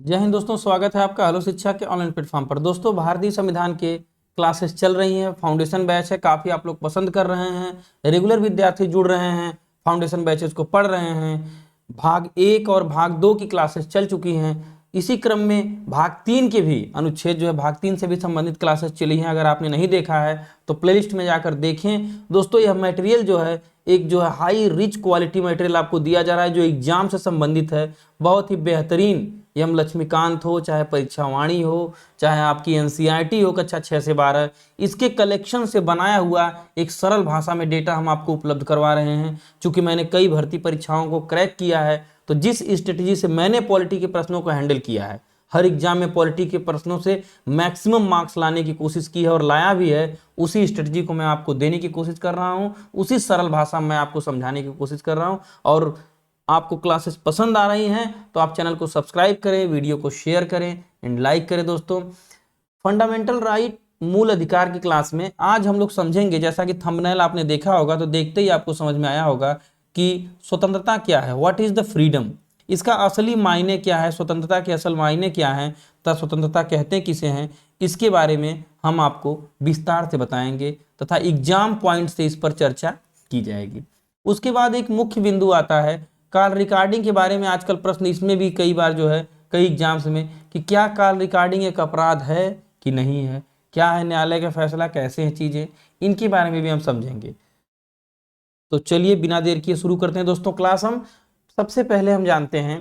जय हिंद दोस्तों, स्वागत है आपका हेलो शिक्षा के ऑनलाइन प्लेटफॉर्म पर। दोस्तों, भारतीय संविधान के क्लासेस चल रही हैं। फाउंडेशन बैच है, काफ़ी आप लोग पसंद कर रहे हैं। रेगुलर विद्यार्थी जुड़ रहे हैं, फाउंडेशन बैचेस को पढ़ रहे हैं। भाग 1 और भाग 2 की क्लासेस चल चुकी हैं। इसी क्रम में भाग 3 के भी अनुच्छेद जो है भाग 3 से भी संबंधित क्लासेस चली हैं। अगर आपने नहीं देखा है तो प्लेलिस्ट में जाकर देखें। दोस्तों, यह मटेरियल जो है एक जो है हाई रिच क्वालिटी मटेरियल आपको दिया जा रहा है, जो एग्जाम से संबंधित है। बहुत ही बेहतरीन एम लक्ष्मीकांत हो, चाहे परीक्षा वाणी हो, चाहे आपकी एनसीईआरटी हो कक्षा 6 से 12, इसके कलेक्शन से बनाया हुआ एक सरल भाषा में डेटा हम आपको उपलब्ध करवा रहे हैं। चूंकि मैंने कई भर्ती परीक्षाओं को क्रैक किया है, तो जिस स्ट्रेटजी से मैंने पॉलिटी के प्रश्नों को हैंडल किया है, हर एग्जाम में पॉलिटी के प्रश्नों से मैक्सिमम मार्क्स लाने की कोशिश की है और लाया भी है, उसी स्ट्रेटजी को मैं आपको देने की कोशिश कर रहा हूं। उसी सरल भाषा में आपको समझाने की कोशिश कर रहा हूं। और आपको क्लासेस पसंद आ रही हैं तो आप चैनल को सब्सक्राइब करें, वीडियो को शेयर करें एंड लाइक करें। दोस्तों, फंडामेंटल राइट मूल अधिकार की क्लास में आज हम लोग समझेंगे, जैसा कि थंबनेल आपने देखा होगा तो देखते ही आपको समझ में आया होगा कि स्वतंत्रता क्या है, व्हाट इज द फ्रीडम। इसका असली मायने क्या है, स्वतंत्रता के असल मायने क्या है तथा स्वतंत्रता कहते किसे हैं, इसके बारे में हम आपको विस्तार से बताएंगे तथा एग्जाम पॉइंट से इस पर चर्चा की जाएगी। उसके बाद एक मुख्य बिंदु आता है कॉल रिकॉर्डिंग के बारे में। आजकल प्रश्न इसमें भी कई बार जो है कई एग्जाम्स में कि क्या कॉल रिकॉर्डिंग एक अपराध है कि नहीं है, क्या है न्यायालय का फैसला, कैसे हैं चीजें, इनके बारे में भी हम समझेंगे। तो चलिए बिना देर किए शुरू करते हैं दोस्तों क्लास। हम सबसे पहले हम जानते हैं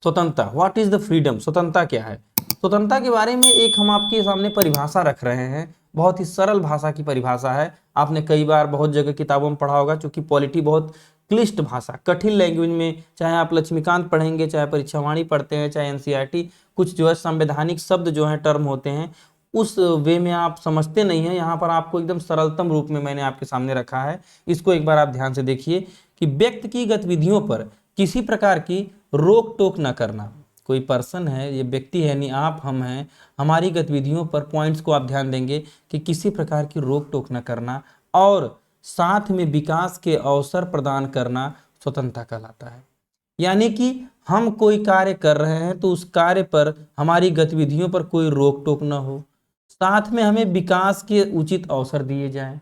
स्वतंत्रता, व्हाट इज द फ्रीडम, स्वतंत्रता क्या है। स्वतंत्रता के बारे में एक हम आपके सामने परिभाषा रख रहे हैं। बहुत ही सरल भाषा की परिभाषा है, आपने कई बार बहुत जगह किताबों में पढ़ा होगा। क्योंकि पॉलिटी बहुत क्लिष्ट भाषा, कठिन लैंग्वेज में, चाहे आप लक्ष्मीकांत पढ़ेंगे, चाहे परीक्षा वाणी पढ़ते हैं, चाहे एनसीईआरटी, कुछ जो है संवैधानिक शब्द जो है टर्म होते हैं, उस वे में आप समझते नहीं हैं। यहाँ पर आपको एकदम सरलतम रूप में मैंने आपके सामने रखा है। इसको एक बार आप ध्यान से देखिए कि व्यक्ति की गतिविधियों पर किसी प्रकार की रोक टोक न करना। कोई पर्सन है, ये व्यक्ति है, यानी आप हम हैं, हमारी गतिविधियों पर पॉइंट्स को आप ध्यान देंगे कि किसी प्रकार की रोक टोक न करना और साथ में विकास के अवसर प्रदान करना स्वतंत्रता कहलाता है। यानी कि हम कोई कार्य कर रहे हैं तो उस कार्य पर, हमारी गतिविधियों पर कोई रोक टोक न हो, साथ में हमें विकास के उचित अवसर दिए जाएं।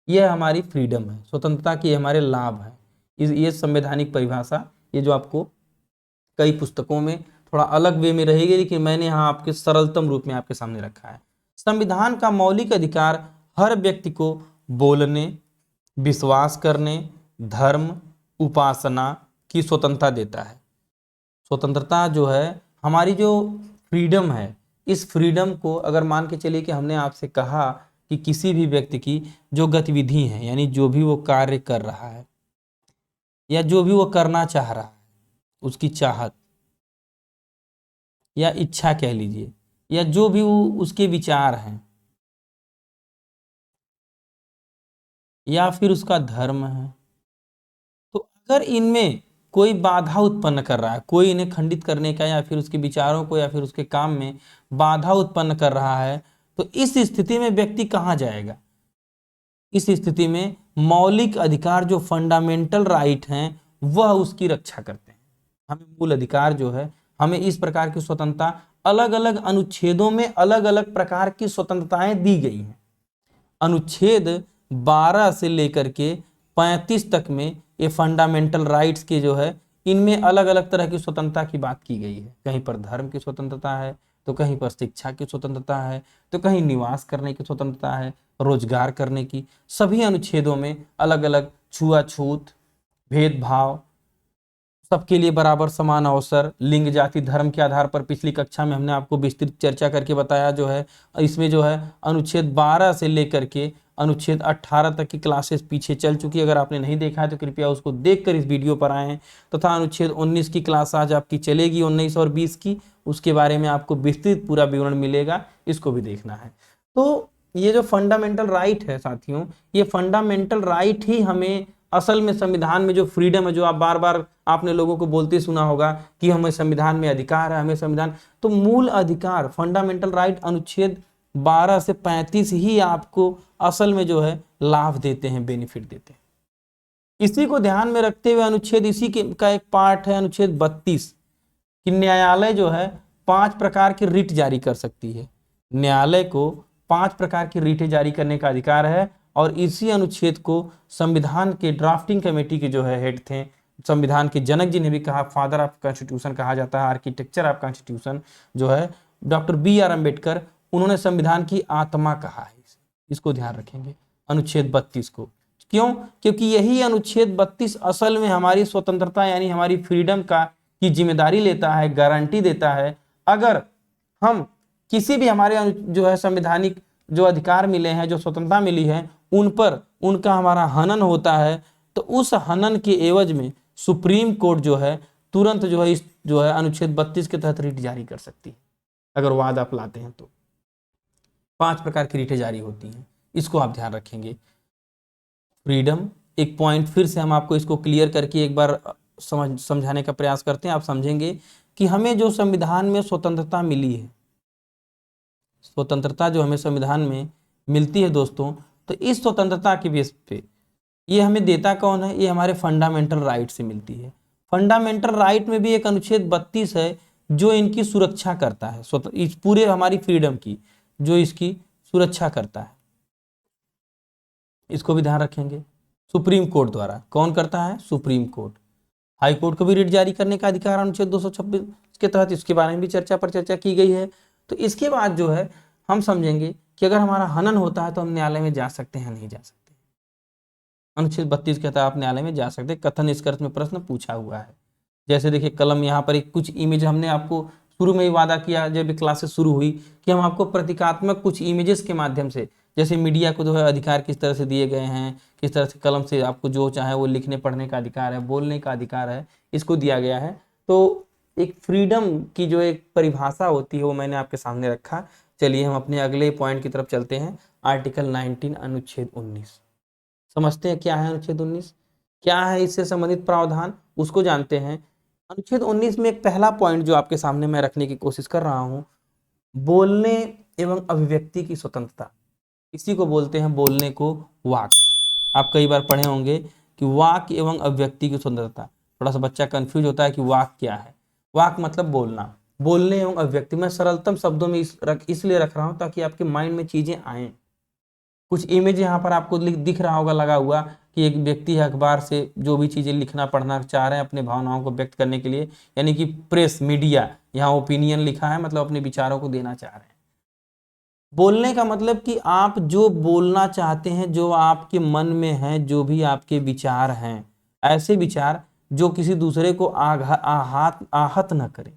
यह हमारी फ्रीडम है, स्वतंत्रता के हमारे लाभ हैं। ये संवैधानिक परिभाषा, ये जो आपको कई पुस्तकों में थोड़ा अलग वे में रहेगी, लेकिन मैंने यहाँ आपके सरलतम रूप में आपके सामने रखा है। संविधान का मौलिक अधिकार हर व्यक्ति को बोलने, विश्वास करने, धर्म, उपासना की स्वतंत्रता देता है। स्वतंत्रता जो है, हमारी जो फ्रीडम है, इस फ्रीडम को अगर मान के चलिए कि हमने आपसे कहा कि किसी भी व्यक्ति की जो गतिविधि है, यानी जो भी वो कार्य कर रहा है या जो भी वो करना चाह रहा है, उसकी चाहत या इच्छा कह लीजिए, या जो भी वो उसके विचार हैं, या फिर उसका धर्म है, तो अगर इनमें कोई बाधा उत्पन्न कर रहा है, कोई इन्हें खंडित करने का या फिर उसके विचारों को या फिर उसके काम में बाधा उत्पन्न कर रहा है, तो इस स्थिति में व्यक्ति कहाँ जाएगा। इस स्थिति में मौलिक अधिकार जो फंडामेंटल राइट हैं, वह उसकी रक्षा करते हैं। हमें मूल अधिकार जो है, हमें इस प्रकार की स्वतंत्रता अलग अलग अनुच्छेदों में अलग अलग प्रकार की स्वतंत्रताएं दी गई हैं। अनुच्छेद 12 से लेकर के 35 तक में ये फंडामेंटल राइट्स के जो है, इनमें अलग अलग तरह की स्वतंत्रता की बात की गई है। कहीं पर धर्म की स्वतंत्रता है, तो कहीं पर शिक्षा की स्वतंत्रता है, तो कहीं निवास करने की स्वतंत्रता है, रोजगार करने की। सभी अनुच्छेदों में अलग अलग छुआछूत, भेदभाव, सबके लिए बराबर समान अवसर, लिंग, जाति, धर्म के आधार पर पिछली कक्षा में हमने आपको विस्तृत चर्चा करके बताया जो है। इसमें जो है अनुच्छेद 12 से लेकर के अनुच्छेद 18 तक की क्लासेस पीछे चल चुकी है। अगर आपने नहीं देखा है तो कृपया उसको देखकर इस वीडियो पर आएँ। तथा अनुच्छेद 19 की क्लास आज आपकी चलेगी, 19 और 20 की, उसके बारे में आपको विस्तृत पूरा विवरण मिलेगा, इसको भी देखना है। तो ये जो फंडामेंटल राइट है साथियों, ये फंडामेंटल राइट ही हमें असल में संविधान में जो फ्रीडम है, जो आप बार बार आपने लोगों को बोलते सुना होगा कि हमें संविधान में अधिकार है, हमें संविधान, तो मूल अधिकार फंडामेंटल राइट अनुच्छेद 12 से 35 ही आपको असल में जो है लाभ देते हैं, बेनिफिट देते हैं। इसी को ध्यान में रखते हुए अनुच्छेद इसी के का एक पार्ट है अनुच्छेद 32 कि न्यायालय जो है 5 प्रकार की रिट जारी कर सकती है। न्यायालय को 5 प्रकार की रिटें जारी करने का अधिकार है और इसी अनुच्छेद को संविधान के ड्राफ्टिंग कमेटी के जो है हेड थे, संविधान के जनक जिन्हें भी कहा फादर ऑफ कॉन्स्टिट्यूशन कहा जाता है, आर्किटेक्चर ऑफ कॉन्स्टिट्यूशन जो है डॉक्टर BR अम्बेडकर, उन्होंने संविधान की आत्मा कहा है। इसको ध्यान रखेंगे अनुच्छेद 32 को। क्यों? क्योंकि यही अनुच्छेद 32 असल में हमारी स्वतंत्रता यानी हमारी फ्रीडम का की जिम्मेदारी लेता है, गारंटी देता है। अगर हम किसी भी हमारे जो है संवैधानिक जो अधिकार मिले हैं, जो स्वतंत्रता मिली है, उन पर उनका हमारा हनन होता है तो उस हनन के एवज में सुप्रीम कोर्ट जो है तुरंत जो है इस जो है अनुच्छेद 32 के तहत रिट जारी कर सकती है। अगर वाद आप लाते हैं तो 5 प्रकार की रिटें जारी होती हैं, इसको आप ध्यान रखेंगे। फ्रीडम, एक पॉइंट फिर से हम आपको इसको क्लियर करके एक बार समझाने का प्रयास करते हैं। आप समझेंगे कि हमें जो संविधान में स्वतंत्रता मिली है, स्वतंत्रता जो हमें संविधान में मिलती है दोस्तों, तो इस स्वतंत्रता के बेस पे ये हमें देता कौन है? ये हमारे फंडामेंटल राइट से मिलती है। फंडामेंटल राइट में भी एक अनुच्छेद 32 है जो इनकी सुरक्षा करता है, इस पूरे हमारी फ्रीडम की जो इसकी सुरक्षा करता है। इसको भी ध्यान रखेंगे। सुप्रीम कोर्ट द्वारा कौन करता है? Supreme court. हाई कोर्ट को भी रिट जारी करने का अधिकार अनुच्छेद 226 के तहत, इसके बारे में भी चर्चा की गई है। तो इसके बाद जो है हम समझेंगे कि अगर हमारा हनन होता है तो हम न्यायालय में जा सकते हैं, नहीं जा सकते। अनुच्छेद 32 के तहत आप न्यायालय में जा सकते हैं। कथन निष्कर्ष में प्रश्न पूछा हुआ है। जैसे देखिए कलम यहाँ पर एक कुछ इमेज हमने आपको शुरू में ही वादा किया जब क्लासेस शुरू हुई कि हम आपको प्रतीकात्मक कुछ इमेजेस के माध्यम से, जैसे मीडिया को जो है अधिकार किस तरह से दिए गए हैं, किस तरह से कलम से आपको जो चाहे वो लिखने पढ़ने का अधिकार है, बोलने का अधिकार है, इसको दिया गया है। तो एक फ्रीडम की जो एक परिभाषा होती है वो मैंने आपके सामने रखा। चलिए हम अपने अगले पॉइंट की तरफ चलते हैं। आर्टिकल 19 अनुच्छेद 19 समझते हैं क्या है अनुच्छेद 19, क्या है इससे संबंधित प्रावधान, उसको जानते हैं। अनुच्छेद 19 में एक पहला पॉइंट जो आपके सामने मैं रखने की कोशिश कर रहा हूं, बोलने एवं अभिव्यक्ति की स्वतंत्रता। इसी को बोलते हैं बोलने को वाक। आप कई बार पढ़े होंगे कि वाक एवं अभिव्यक्ति की स्वतंत्रता। थोड़ा सा बच्चा कंफ्यूज होता है कि वाक क्या है। वाक मतलब बोलना, बोलने एवं अभिव्यक्ति। मैं सरलतम शब्दों में इसलिए रख रहा हूं ताकि आपके माइंड में चीजें आए। कुछ इमेज यहाँ पर आपको दिख रहा होगा लगा हुआ कि एक व्यक्ति है अखबार से जो भी चीजें लिखना पढ़ना चाह रहे हैं अपने भावनाओं को व्यक्त करने के लिए, यानी कि प्रेस मीडिया, यहाँ ओपिनियन लिखा है, मतलब अपने विचारों को देना चाह रहे हैं। बोलने का मतलब कि आप जो बोलना चाहते हैं, जो आपके मन में है, जो भी आपके विचार हैं, ऐसे विचार जो किसी दूसरे को आहत न करे,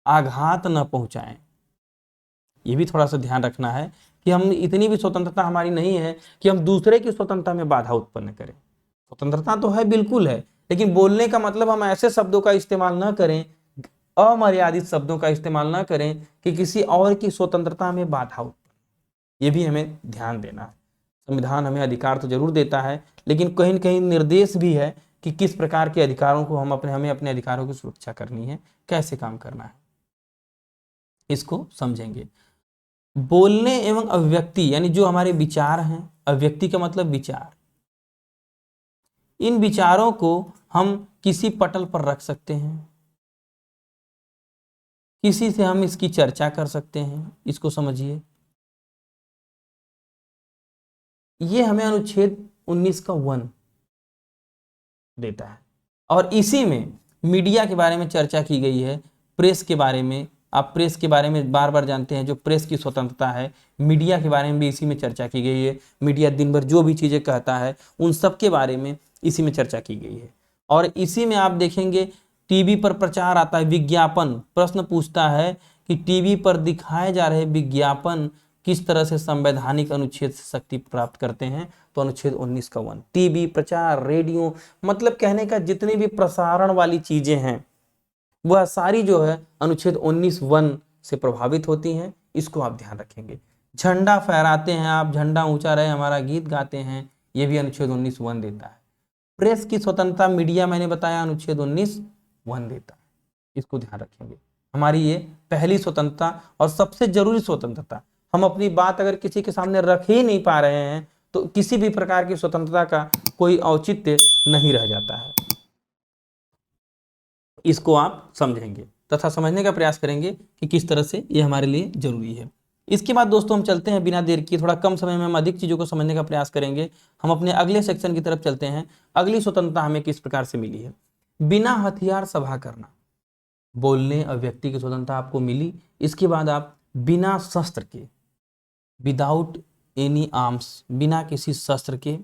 आघात न पहुंचाएं। ये भी थोड़ा सा ध्यान रखना है कि हम इतनी भी स्वतंत्रता हमारी नहीं है कि हम दूसरे की स्वतंत्रता में बाधा उत्पन्न करें। स्वतंत्रता तो है, बिल्कुल है, लेकिन बोलने का मतलब हम ऐसे शब्दों का इस्तेमाल न करें, अमर्यादित शब्दों का इस्तेमाल न करें कि किसी और की स्वतंत्रता में बाधा उत्पन्न। ये भी हमें ध्यान देना है। संविधान हमें अधिकार तो जरूर देता है, लेकिन कहीं न कहीं निर्देश भी है कि किस प्रकार के अधिकारों को हमें अपने अधिकारों की सुरक्षा करनी है, कैसे काम करना है, इसको समझेंगे। बोलने एवं अभिव्यक्ति यानी जो हमारे विचार हैं, अभिव्यक्ति का मतलब विचार, इन विचारों को हम किसी पटल पर रख सकते हैं, किसी से हम इसकी चर्चा कर सकते हैं, इसको समझिए। ये हमें अनुच्छेद 19 का 1 देता है और इसी में मीडिया के बारे में चर्चा की गई है, प्रेस के बारे में। आप प्रेस के बारे में बार बार जानते हैं, जो प्रेस की स्वतंत्रता है, मीडिया के बारे में भी इसी में चर्चा की गई है। मीडिया दिन भर जो भी चीजें कहता है उन सब के बारे में इसी में चर्चा की गई है। और इसी में आप देखेंगे टीवी पर प्रचार आता है, विज्ञापन। प्रश्न पूछता है कि टीवी पर दिखाए जा रहे विज्ञापन किस तरह से संवैधानिक अनुच्छेद से शक्ति प्राप्त करते हैं, तो अनुच्छेद 19 का 1। टीवी, प्रचार, रेडियो, मतलब कहने का जितनी भी प्रसारण वाली चीजें हैं वह सारी जो है अनुच्छेद 19(1) से प्रभावित होती हैं। इसको आप ध्यान रखेंगे। झंडा फहराते हैं आप, झंडा ऊंचा रहे, हमारा गीत गाते हैं, ये भी अनुच्छेद 19(1) देता है। प्रेस की स्वतंत्रता, मीडिया मैंने बताया अनुच्छेद 19(1) देता है, इसको ध्यान रखेंगे। हमारी ये पहली स्वतंत्रता और सबसे जरूरी स्वतंत्रता। हम अपनी बात अगर किसी के सामने रख ही नहीं पा रहे हैं तो किसी भी प्रकार की स्वतंत्रता का कोई औचित्य नहीं रह जाता है, इसको आप समझेंगे। तथा समझने का प्रयास करेंगे कि किस तरह से ये हमारे लिए जरूरी है। इसके बाद दोस्तों हम चलते हैं बिना देर किए, थोड़ा कम समय में हम अधिक चीज़ों को समझने का प्रयास करेंगे। हम अपने अगले सेक्शन की तरफ चलते हैं। अगली स्वतंत्रता हमें किस प्रकार से मिली है। बिना हथियार सभा करना, बोलने अभिव्यक्ति की स्वतंत्रता आपको मिली। इसके बाद आप बिना शस्त्र के, विदाउट एनी आर्म्स, बिना किसी शस्त्र के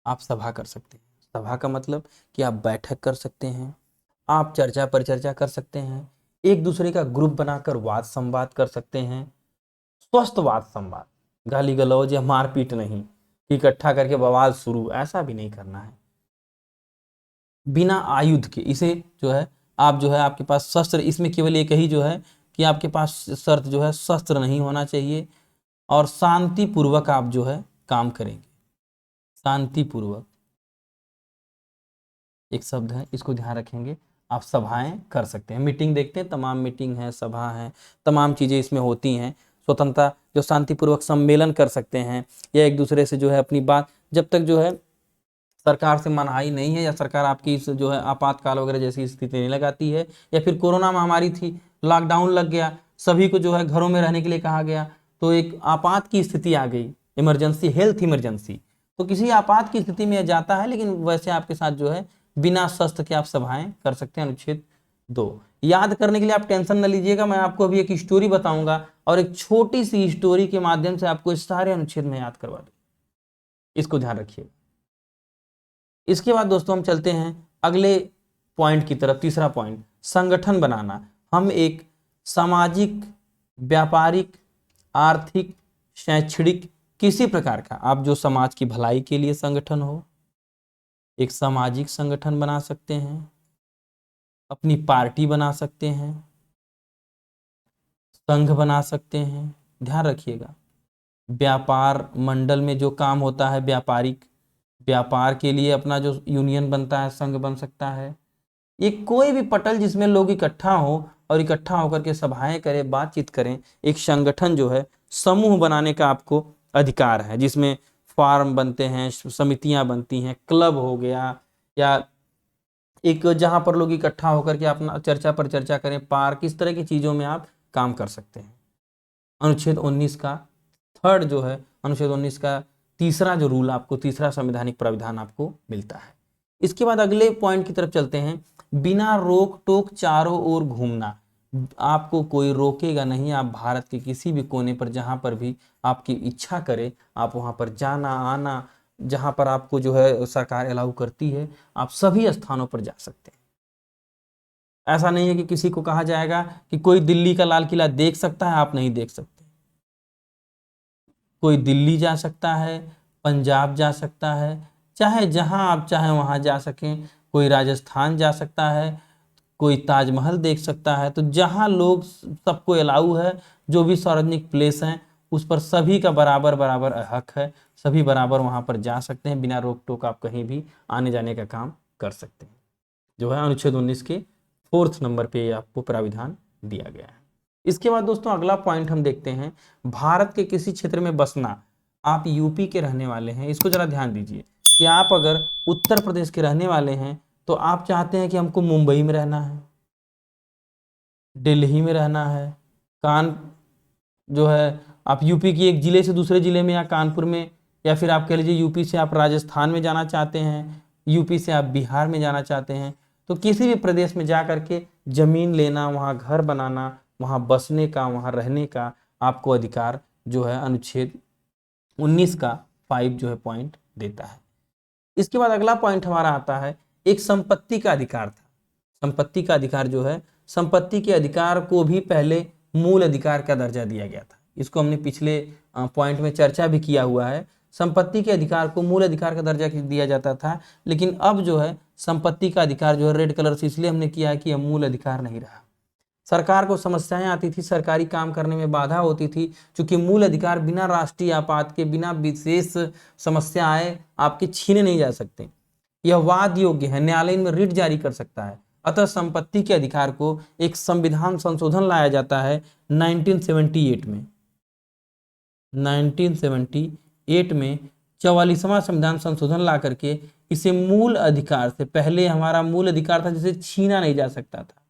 आप सभा कर सकते हैं। सभा का मतलब कि आप बैठक कर सकते हैं, आप चर्चा परिचर्चा कर सकते हैं, एक दूसरे का ग्रुप बनाकर वाद संवाद कर सकते हैं। स्वस्थ वाद संवाद, गाली गलौज या मारपीट नहीं, इकट्ठा करके बवाल शुरू, ऐसा भी नहीं करना है। बिना आयुध के, इसे जो है आप जो है आपके पास शस्त्र, इसमें केवल एक ही जो है कि आपके पास शर्त जो है शस्त्र नहीं होना चाहिए और शांतिपूर्वक आप जो है काम करेंगे। शांतिपूर्वक एक शब्द है, इसको ध्यान रखेंगे। आप सभाएं कर सकते हैं। मीटिंग देखते हैं, तमाम मीटिंग है, सभा है, तमाम चीज़ें इसमें होती हैं। स्वतंत्रता जो शांतिपूर्वक सम्मेलन कर सकते हैं या एक दूसरे से जो है अपनी बात, जब तक जो है सरकार से मनाही नहीं है या सरकार आपकी इस जो है आपातकाल वगैरह जैसी स्थिति नहीं लगाती है, या फिर कोरोना महामारी थी, लॉकडाउन लग गया, सभी को जो है घरों में रहने के लिए कहा गया, तो एक आपात की स्थिति आ गई, इमरजेंसी, हेल्थ इमरजेंसी, तो किसी आपात की स्थिति में जाता है, लेकिन वैसे आपके साथ जो है बिना शस्त्र के आप सभाएं कर सकते हैं। अनुच्छेद 2 याद करने के लिए आप टेंशन न लीजिएगा, मैं आपको अभी एक स्टोरी बताऊंगा और एक छोटी सी स्टोरी के माध्यम से आपको इस सारे अनुच्छेद में याद करवा दूं, इसको ध्यान रखिएगा। इसके बाद दोस्तों हम चलते हैं अगले पॉइंट की तरफ। तीसरा पॉइंट, संगठन बनाना। हम एक सामाजिक, व्यापारिक, आर्थिक, शैक्षणिक, किसी प्रकार का आप जो समाज की भलाई के लिए संगठन हो, एक सामाजिक संगठन बना सकते हैं, अपनी पार्टी बना सकते हैं, संघ बना सकते हैं। ध्यान रखिएगा, व्यापार मंडल में जो काम होता है, व्यापारिक, व्यापार के लिए अपना जो यूनियन बनता है, संघ बन सकता है। ये कोई भी पटल जिसमें लोग इकट्ठा हो और इकट्ठा होकर के सभाएं करें, बातचीत करें, एक संगठन जो है, समूह बनाने का आपको अधिकार है, जिसमें फार्म बनते हैं, समितियां बनती हैं, क्लब हो गया, या एक जहां पर लोग इकट्ठा होकर के अपना चर्चा पर चर्चा करें, पार्क, इस तरह की चीजों में आप काम कर सकते हैं। अनुच्छेद 19 का थर्ड जो है, अनुच्छेद 19 का तीसरा जो रूल आपको, तीसरा संवैधानिक प्राविधान आपको मिलता है। इसके बाद अगले पॉइंट की तरफ चलते हैं। बिना रोक टोक चारों ओर घूमना, आपको कोई रोकेगा नहीं, आप भारत के किसी भी कोने पर जहां पर भी आपकी इच्छा करे आप वहां पर जाना आना, जहां पर आपको जो है सरकार अलाउ करती है, आप सभी स्थानों पर जा सकते हैं। ऐसा नहीं है कि किसी को कहा जाएगा कि कोई दिल्ली का लाल किला देख सकता है, आप नहीं देख सकते। कोई दिल्ली जा सकता है, पंजाब जा सकता है, चाहे जहां आप चाहें वहां जा सकें। कोई राजस्थान जा सकता है, कोई ताजमहल देख सकता है। तो जहां लोग, सबको अलाउ है, जो भी सार्वजनिक प्लेस हैं उस पर सभी का बराबर बराबर हक है, सभी बराबर वहां पर जा सकते हैं, बिना रोक टोक आप कहीं भी आने जाने का काम कर सकते हैं। जो है अनुच्छेद 19 के 4th नंबर पे आपको प्राविधान दिया गया है। इसके बाद दोस्तों अगला पॉइंट हम देखते हैं, भारत के किसी क्षेत्र में बसना। आप यूपी के रहने वाले हैं, इसको जरा ध्यान दीजिए कि आप अगर उत्तर प्रदेश के रहने वाले हैं तो आप चाहते हैं कि हमको मुंबई में रहना है, दिल्ली में रहना है, कान जो है आप यूपी की एक जिले से दूसरे जिले में या कानपुर में, या फिर आप कह लीजिए यूपी से आप राजस्थान में जाना चाहते हैं, यूपी से आप बिहार में जाना चाहते हैं, तो किसी भी प्रदेश में जा करके जमीन लेना, वहाँ घर बनाना, वहाँ बसने का, वहाँ रहने का आपको अधिकार जो है अनुच्छेद 19 का 5 जो है पॉइंट देता है। इसके बाद अगला पॉइंट हमारा आता है, एक संपत्ति का अधिकार था। संपत्ति का अधिकार जो है, संपत्ति के अधिकार को भी पहले मूल अधिकार का दर्जा दिया गया था। इसको हमने पिछले पॉइंट में चर्चा भी किया हुआ है। संपत्ति के अधिकार को मूल अधिकार का दर्जा दिया जाता था, लेकिन अब जो है संपत्ति का अधिकार जो है रेड कलर से इसलिए हमने किया है कि यह मूल अधिकार नहीं रहा। सरकार को समस्याएं आती थी, सरकारी काम करने में बाधा होती थी, क्योंकि मूल अधिकार बिना राष्ट्रीय आपात के, बिना विशेष समस्या आए आपके छीने नहीं जा सकते। यह वाद योग्य है, न्यायालय में रिट जारी कर सकता है। अतः संपत्ति के अधिकार को एक संविधान संशोधन लाया जाता है 1978 में। 1978 में 44वां संविधान संशोधन ला करके इसे मूल अधिकार से, पहले हमारा मूल अधिकार था जिसे छीना नहीं जा सकता था,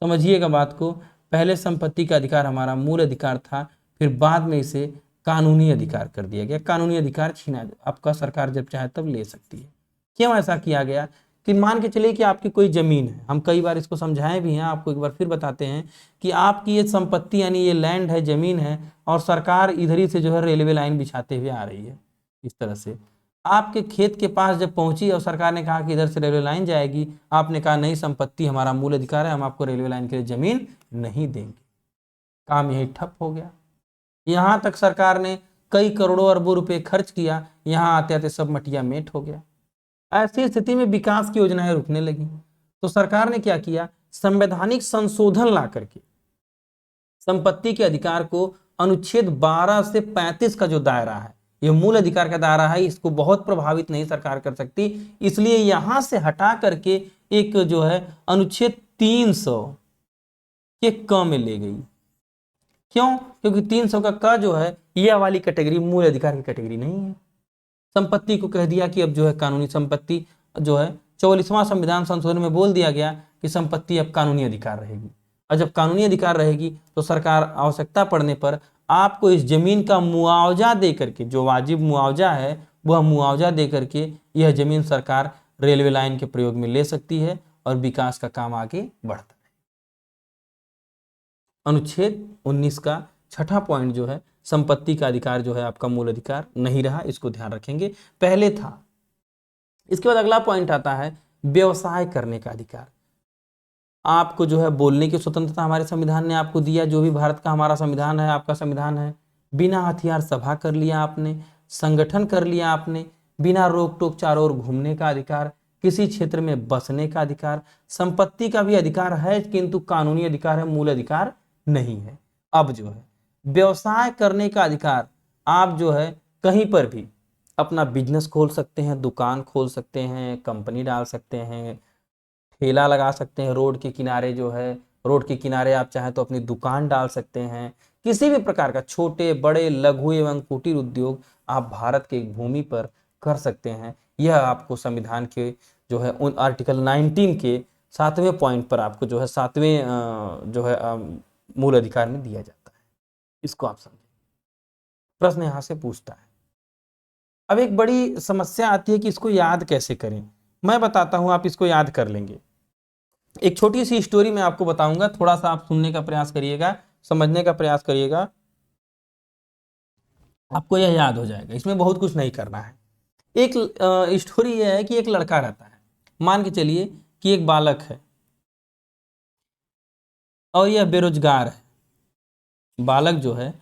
समझिएगा बात को, पहले संपत्ति का अधिकार हमारा मूल अधिकार था, फिर बाद में इसे कानूनी अधिकार कर दिया गया। कानूनी अधिकार छीना आपका सरकार जब चाहे तब ले सकती है। क्यों ऐसा किया गया कि मान के चलिए कि आपकी कोई जमीन है, हम कई बार इसको समझाएं भी हैं, आपको एक बार फिर बताते हैं कि आपकी ये संपत्ति यानी ये लैंड है, जमीन है, और सरकार इधर ही से जो है रेलवे लाइन बिछाते हुए आ रही है। इस तरह से आपके खेत के पास जब पहुंची और सरकार ने कहा कि इधर से रेलवे लाइन जाएगी, आपने कहा नहीं, संपत्ति हमारा मूल अधिकार है, हम आपको रेलवे लाइन के लिए जमीन नहीं देंगे। काम यही ठप हो गया। यहां तक सरकार ने कई करोड़ों अरबों रुपए खर्च किया, यहां आते आते सब मटिया मेट हो गया। ऐसी स्थिति में विकास की योजनाएं रुकने लगी। तो सरकार ने क्या किया, संवैधानिक संशोधन ला करके संपत्ति के अधिकार को अनुच्छेद 12 से 35 का जो दायरा है, यह मूल अधिकार का दायरा है, इसको बहुत प्रभावित नहीं सरकार कर सकती, इसलिए यहां से हटा करके एक जो है अनुच्छेद 300 के क में ले गई। क्यों? क्योंकि 300 का क जो है यह वाली कैटेगरी मूल अधिकार की कैटेगरी नहीं है। संपत्ति को कह दिया कि अब जो है कानूनी संपत्ति जो है 44वां संविधान संशोधन में बोल दिया गया कि संपत्ति अब कानूनी अधिकार रहेगी, और जब कानूनी अधिकार रहेगी तो सरकार आवश्यकता पड़ने पर आपको इस जमीन का मुआवजा दे करके, जो वाजिब मुआवजा है वह मुआवजा दे करके यह जमीन सरकार रेलवे लाइन के प्रयोग में ले सकती है और विकास का काम आगे बढ़ता है। अनुच्छेद 19 का छठा पॉइंट जो है, संपत्ति का अधिकार जो है आपका मूल अधिकार नहीं रहा, इसको ध्यान रखेंगे, पहले था। इसके बाद अगला पॉइंट आता है व्यवसाय करने का अधिकार। आपको जो है बोलने की स्वतंत्रता हमारे संविधान ने आपको दिया, जो भी भारत का हमारा संविधान है, आपका संविधान है। बिना हथियार सभा कर लिया आपने, संगठन कर लिया आपने, बिना रोक टोक चारों ओर घूमने का अधिकार, किसी क्षेत्र में बसने का अधिकार। संपत्ति का भी अधिकार है किंतु कानूनी अधिकार है, मूल अधिकार नहीं है। अब जो है व्यवसाय करने का अधिकार, आप जो है कहीं पर भी अपना बिजनेस खोल सकते हैं, दुकान खोल सकते हैं, कंपनी डाल सकते हैं, ठेला लगा सकते हैं, रोड के किनारे जो है, रोड के किनारे आप चाहें तो अपनी दुकान डाल सकते हैं। किसी भी प्रकार का छोटे बड़े लघु एवं कुटीर उद्योग आप भारत के भूमि पर कर सकते हैं। यह आपको संविधान के जो है उन आर्टिकल 19 के 7वें पॉइंट पर आपको जो है 7वें जो है मूल अधिकार में दिया जाता है। इसको आप समझें, प्रश्न यहां से पूछता है। अब एक बड़ी समस्या आती है कि इसको याद कैसे करें। मैं बताता हूं, आप इसको याद कर लेंगे। एक छोटी सी स्टोरी मैं आपको बताऊंगा, थोड़ा सा आप सुनने का प्रयास करिएगा, समझने का प्रयास करिएगा, आपको यह याद हो जाएगा। इसमें बहुत कुछ नहीं करना है। एक स्टोरी यह है कि एक लड़का रहता है, मान के चलिए कि एक बालक है और यह बेरोजगार है। बालक जो है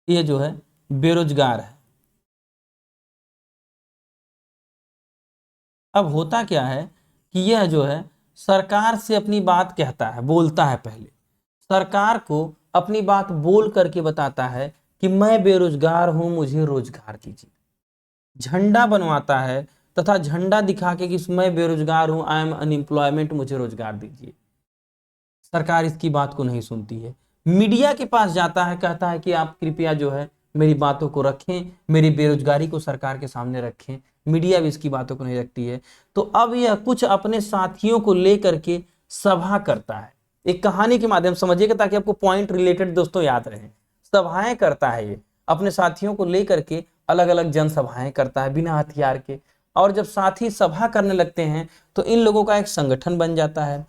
यह जो है बेरोजगार है। अब होता क्या है कि यह जो है सरकार से अपनी बात कहता है, बोलता है। पहले सरकार को अपनी बात बोल करके बताता है कि मैं बेरोजगार हूं, मुझे रोजगार दीजिए। झंडा बनवाता है तथा झंडा दिखा के कि मैं बेरोजगार हूं, आई एम अनएम्प्लॉयमेंट, मुझे रोजगार दीजिए। सरकार इसकी बात को नहीं सुनती है, मीडिया के पास जाता है, कहता है कि आप कृपया जो है मेरी बातों को रखें, मेरी बेरोजगारी को सरकार के सामने रखें। मीडिया भी इसकी बातों को नहीं रखती है। तो अब यह कुछ अपने साथियों को लेकर के सभा करता है। एक कहानी के माध्यम समझिएगा ताकि आपको पॉइंट रिलेटेड दोस्तों याद रहे। सभाएं करता है ये, अपने साथियों को लेकर के अलग अलग जनसभाएं करता है बिना हथियार के। और जब साथी सभा करने लगते हैं तो इन लोगों का एक संगठन बन जाता है।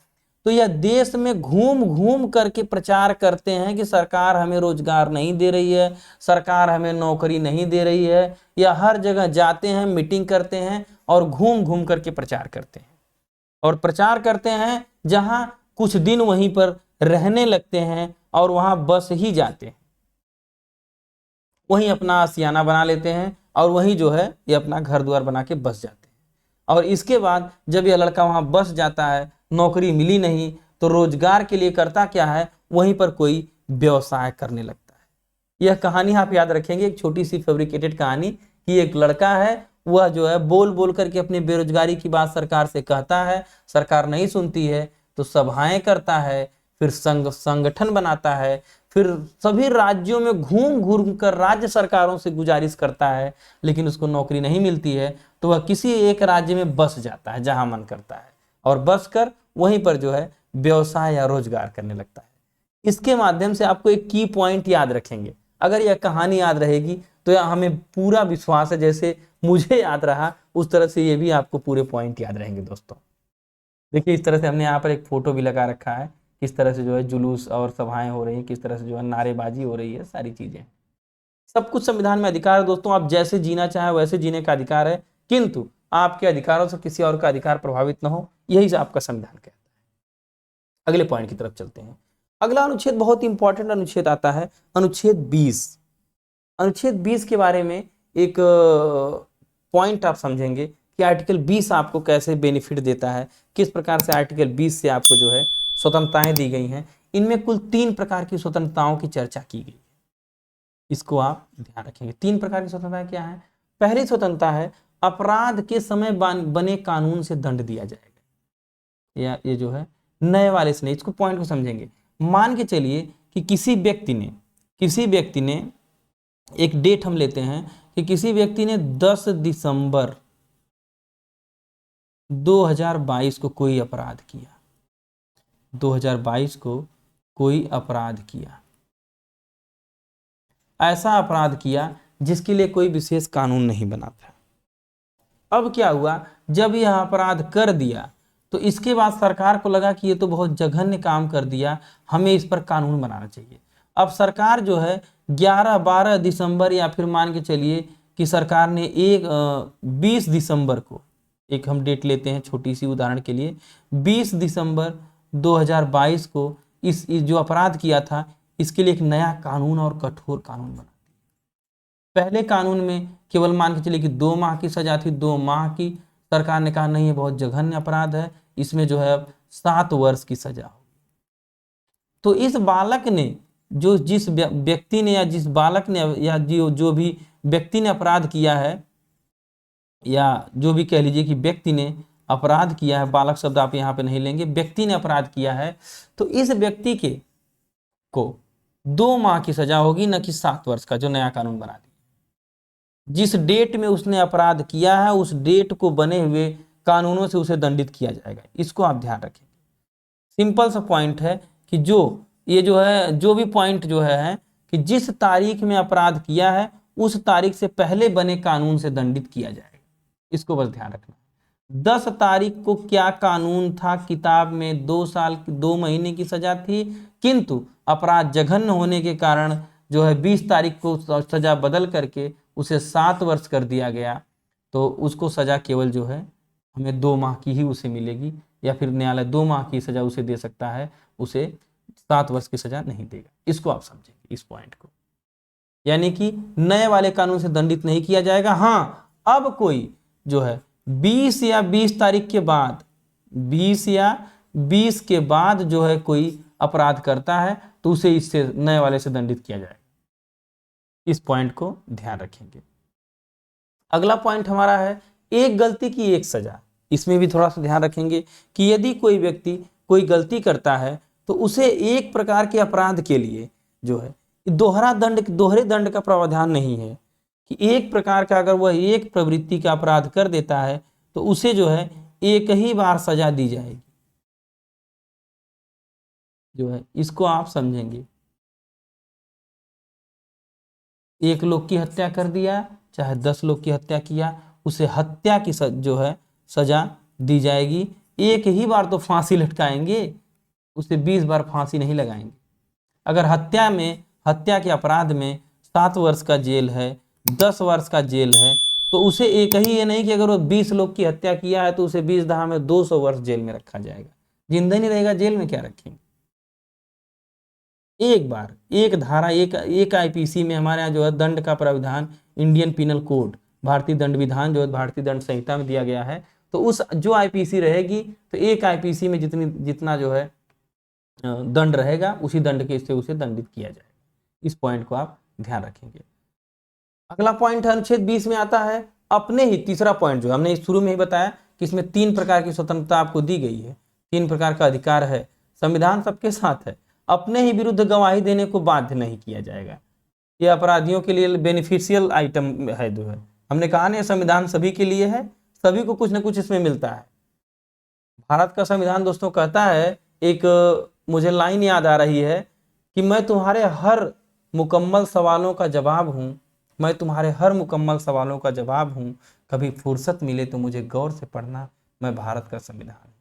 तो यह देश में घूम घूम करके प्रचार करते हैं कि सरकार हमें रोजगार नहीं दे रही है, सरकार हमें नौकरी नहीं दे रही है। या हर जगह जाते हैं, मीटिंग करते हैं और घूम घूम करके प्रचार करते हैं। और प्रचार करते हैं जहां कुछ दिन वहीं पर रहने लगते हैं और वहां बस ही जाते हैं, वहीं अपना आशियाना बना लेते हैं और वहीं जो है ये अपना घर द्वार बना के बस जाते हैं। और इसके बाद जब यह लड़का वहां बस जाता है, नौकरी मिली नहीं, तो रोजगार के लिए करता क्या है, वहीं पर कोई व्यवसाय करने लगता है। यह कहानी आप याद रखेंगे, एक छोटी सी फैब्रिकेटेड कहानी कि एक लड़का है, वह जो है बोल बोल करके अपनी बेरोजगारी की बात सरकार से कहता है, सरकार नहीं सुनती है तो सभाएं करता है, फिर संगठन बनाता है, फिर सभी राज्यों में घूम घूम कर राज्य सरकारों से गुजारिश करता है, लेकिन उसको नौकरी नहीं मिलती है। तो वह किसी एक राज्य में बस जाता है जहां मन करता है और बस कर वहीं पर जो है व्यवसाय या रोजगार करने लगता है। इसके माध्यम से आपको एक की पॉइंट याद रखेंगे। अगर यह कहानी याद रहेगी तो यह हमें पूरा विश्वास है, जैसे मुझे याद रहा उस तरह से ये भी आपको पूरे पॉइंट याद रहेंगे दोस्तों। देखिए इस तरह से हमने यहाँ पर एक फोटो भी लगा रखा है, किस तरह से जो है जुलूस और सभाएं हो रही हैं, किस तरह से जो है नारेबाजी हो रही है, सारी चीजें। सब कुछ संविधान में अधिकार है दोस्तों, आप जैसे जीना चाहे वैसे जीने का अधिकार है, किंतु आपके अधिकारों से किसी और का अधिकार प्रभावित न हो, यही से आपका संविधान कहता है। अगले पॉइंट की तरफ चलते हैं। अगला अनुच्छेद बहुत इंपॉर्टेंट अनुच्छेद आता है, अनुच्छेद 20। अनुच्छेद 20 के बारे में एक पॉइंट आप समझेंगे कि आर्टिकल 20 आपको कैसे बेनिफिट देता है, किस प्रकार से आर्टिकल 20 से आपको जो है स्वतंत्रताएं दी गई हैं। इनमें कुल 3 प्रकार की स्वतंत्रताओं की चर्चा की गई है, इसको आप ध्यान रखेंगे। 3 प्रकार की स्वतंत्रता क्या है? पहली स्वतंत्रता है अपराध के समय बने कानून से दंड दिया जाएगा, या ये जो है नए वाले से नहीं। इसको पॉइंट को समझेंगे। मान के चलिए कि किसी व्यक्ति ने एक डेट हम लेते हैं कि किसी व्यक्ति ने 10 दिसंबर 2022 को कोई अपराध किया, 2022 को कोई अपराध किया, ऐसा अपराध किया जिसके लिए कोई विशेष कानून नहीं बना था। अब क्या हुआ, जब यह अपराध कर दिया तो इसके बाद सरकार को लगा कि ये तो बहुत जघन्य काम कर दिया, हमें इस पर कानून बनाना चाहिए। अब सरकार जो है 11-12 दिसंबर, या फिर मान के चलिए कि सरकार ने 20 दिसंबर को, एक हम डेट लेते हैं छोटी सी उदाहरण के लिए, 20 दिसंबर 2022 को इस जो अपराध किया था इसके लिए एक नया कानून और कठोर कानून बना दिया। पहले कानून में केवल मान के चलिए कि 2 माह की सजा थी, 2 माह की। सरकार ने कहा नहीं, ये बहुत जघन्य अपराध है, इसमें जो है अब 7 वर्ष की सजा होगी। तो इस बालक ने जिस व्यक्ति ने, या जिस बालक ने, या जो भी व्यक्ति ने अपराध किया है, या जो भी कह लीजिए कि व्यक्ति ने अपराध किया है, बालक शब्द आप यहाँ पे नहीं लेंगे, व्यक्ति ने अपराध किया है, तो इस व्यक्ति को 2 माह की सजा होगी, न कि 7 वर्ष का, जो नया कानून बना दिया। जिस डेट में उसने अपराध किया है उस डेट को बने हुए कानूनों से उसे दंडित किया जाएगा। इसको आप ध्यान रखें। सिंपल सा पॉइंट है कि जो भी पॉइंट जो है कि जिस तारीख में अपराध किया है उस तारीख से पहले बने कानून से दंडित किया जाएगा। इसको बस ध्यान रखना। 10 तारीख को क्या कानून था? किताब में 2 साल 2 महीने की सजा थी, किंतु अपराध जघन्य होने के कारण जो है 20 तारीख को सजा बदल करके उसे 7 वर्ष कर दिया गया। तो उसको सजा केवल जो है हमें 2 माह की ही उसे मिलेगी, या फिर न्यायालय 2 माह की सजा उसे दे सकता है, उसे 7 वर्ष की सजा नहीं देगा। इसको आप समझेंगे इस पॉइंट को, यानी कि नए वाले कानून से दंडित नहीं किया जाएगा। हाँ, अब कोई जो है 20 या 20 तारीख के बाद, 20 या 20 के बाद जो है कोई अपराध करता है तो उसे इससे नए वाले से दंडित किया जाएगा। इस पॉइंट को ध्यान रखेंगे। अगला पॉइंट हमारा है एक गलती की एक सजा। इसमें भी थोड़ा सा ध्यान रखेंगे कि यदि कोई व्यक्ति कोई गलती करता है तो उसे एक प्रकार के अपराध के लिए जो है दोहरे दंड का प्रावधान नहीं है, कि एक प्रकार का अगर वह एक प्रवृत्ति का अपराध कर देता है तो उसे जो है एक ही बार सजा दी जाएगी, जो है इसको आप समझेंगे। एक लोग की हत्या कर दिया, चाहे 10 लोग की हत्या किया, उसे हत्या की जो है सजा दी जाएगी। एक ही बार तो फांसी लटकाएंगे, उसे 20 बार फांसी नहीं लगाएंगे। अगर हत्या के अपराध में 7 वर्ष का जेल है, 10 वर्ष का जेल है, तो उसे एक ही, ये नहीं कि अगर वो 20 लोग की हत्या किया है तो उसे 20 धारा में 200 वर्ष जेल में रखा जाएगा। जिंदा नहीं रहेगा, जेल में क्या रखेंगे। एक बार एक धारा, एक आईपीसी में हमारे यहाँ जो है दंड का प्रावधान, इंडियन पिनल कोड, भारतीय दंड विधान जो है भारतीय दंड संहिता में दिया गया है। तो उस जो आईपीसी रहेगी तो एक आईपीसी में जितना जो है दंड रहेगा उसी दंड के से उसे दंडित किया जाएगा। इस पॉइंट को आप ध्यान रखेंगे। अगला पॉइंट है अनुच्छेद 20 में आता है अपने ही, तीसरा पॉइंट जो हमने शुरू में ही बताया कि इसमें 3 प्रकार की स्वतंत्रता आपको दी गई है, 3 प्रकार का अधिकार है, संविधान सबके साथ है। अपने ही विरुद्ध गवाही देने को बाध्य नहीं किया जाएगा। यह अपराधियों के लिए बेनिफिशियल आइटम है जो है, हमने कहा ना संविधान सभी के लिए है, सभी को कुछ ना कुछ इसमें मिलता है। भारत का संविधान दोस्तों कहता है, एक मुझे लाइन याद आ रही है कि मैं तुम्हारे हर मुकम्मल सवालों का जवाब हूँ, मैं तुम्हारे हर मुकम्मल सवालों का जवाब हूँ, कभी फुर्सत मिले तो मुझे गौर से पढ़ना, मैं भारत का संविधान।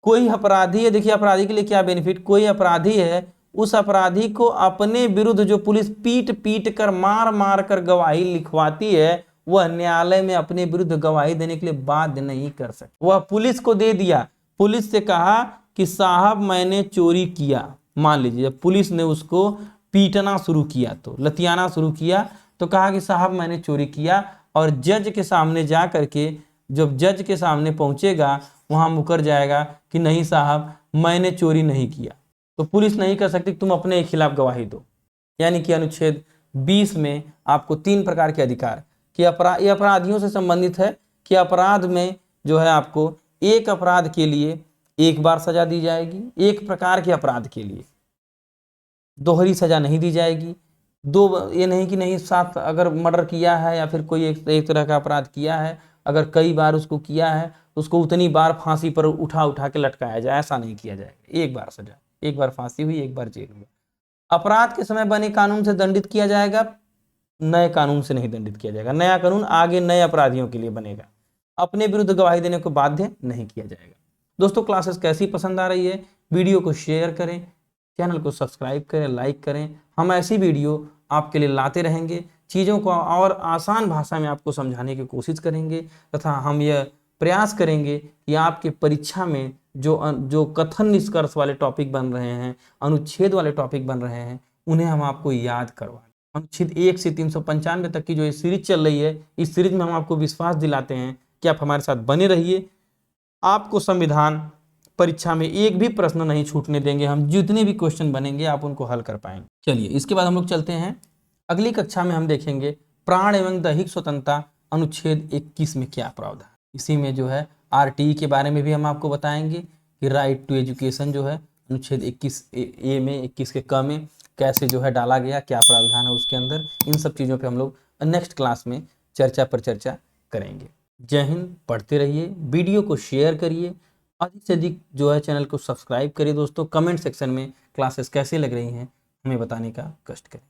कोई अपराधी है, देखिए अपराधी के लिए क्या बेनिफिट, कोई अपराधी है, उस अपराधी को अपने विरुद्ध जो पुलिस पीट पीट कर मार मार कर गवाही लिखवाती है, वह न्यायालय में अपने विरुद्ध गवाही देने के लिए बाध्य नहीं कर सकता। वह पुलिस को दे दिया, पुलिस से कहा कि साहब मैंने चोरी किया, मान लीजिए जब पुलिस ने उसको पीटना शुरू किया, तो लतियाना शुरू किया, तो कहा कि साहब मैंने चोरी किया, और जज के सामने जा करके, जब जज के सामने पहुंचेगा वहां मुकर जाएगा कि नहीं साहब मैंने चोरी नहीं किया, तो पुलिस नहीं कर सकती, तुम अपने खिलाफ गवाही दो। यानी कि अनुच्छेद 20 में आपको 3 प्रकार के अधिकार कि ये अपराधियों से संबंधित है कि अपराध में जो है आपको एक अपराध के लिए एक बार सजा दी जाएगी, एक प्रकार के अपराध के लिए दोहरी सजा नहीं दी जाएगी। दो ये नहीं कि नहीं, साथ अगर मर्डर किया है या फिर कोई एक तरह का अपराध किया है, अगर कई बार उसको किया है उसको उतनी बार फांसी पर उठा उठा के लटकाया जाए, ऐसा नहीं किया जाएगा। एक बार सजा, एक बार फांसी हुई, एक बार जेल हुआ। अपराध के समय बने कानून से दंडित किया जाएगा, नए कानून से नहीं दंडित किया जाएगा। नया कानून आगे नए अपराधियों के लिए बनेगा। अपने विरुद्ध गवाही देने को बाध्य नहीं किया जाएगा। दोस्तों क्लासेस कैसी पसंद आ रही है, वीडियो को शेयर करें, चैनल को सब्सक्राइब करें, लाइक करें। हम ऐसी वीडियो आपके लिए लाते रहेंगे, चीज़ों को और आसान भाषा में आपको समझाने की कोशिश करेंगे, तथा हम यह प्रयास करेंगे कि आपके परीक्षा में जो कथन निष्कर्ष वाले टॉपिक बन रहे हैं, अनुच्छेद वाले टॉपिक बन रहे हैं, उन्हें हम आपको याद करवाएं। अनुच्छेद 1 से 395 तक की जो ये सीरीज चल रही है, इस सीरीज में हम आपको विश्वास दिलाते हैं कि आप हमारे साथ बने रहिए। आपको संविधान परीक्षा में एक भी प्रश्न नहीं छूटने देंगे, हम जितने भी क्वेश्चन बनेंगे आप उनको हल कर पाएंगे। चलिए इसके बाद हम लोग चलते हैं अगली कक्षा में, हम देखेंगे प्राण एवं दैहिक स्वतंत्रता अनुच्छेद 21 में क्या प्रावधान। इसी में जो है आरटीई के बारे में भी हम आपको बताएंगे कि राइट टू एजुकेशन जो है अनुच्छेद 21 ए में 21 के क में कैसे जो है डाला गया, क्या प्रावधान है उसके अंदर। इन सब चीज़ों पे हम लोग नेक्स्ट क्लास में चर्चा पर चर्चा करेंगे। जय हिंद, पढ़ते रहिए, वीडियो को शेयर करिए, अधिक से अधिक जो है चैनल को सब्सक्राइब करिए। दोस्तों कमेंट सेक्शन में क्लासेस कैसे लग रही हैं हमें बताने का कष्ट करें।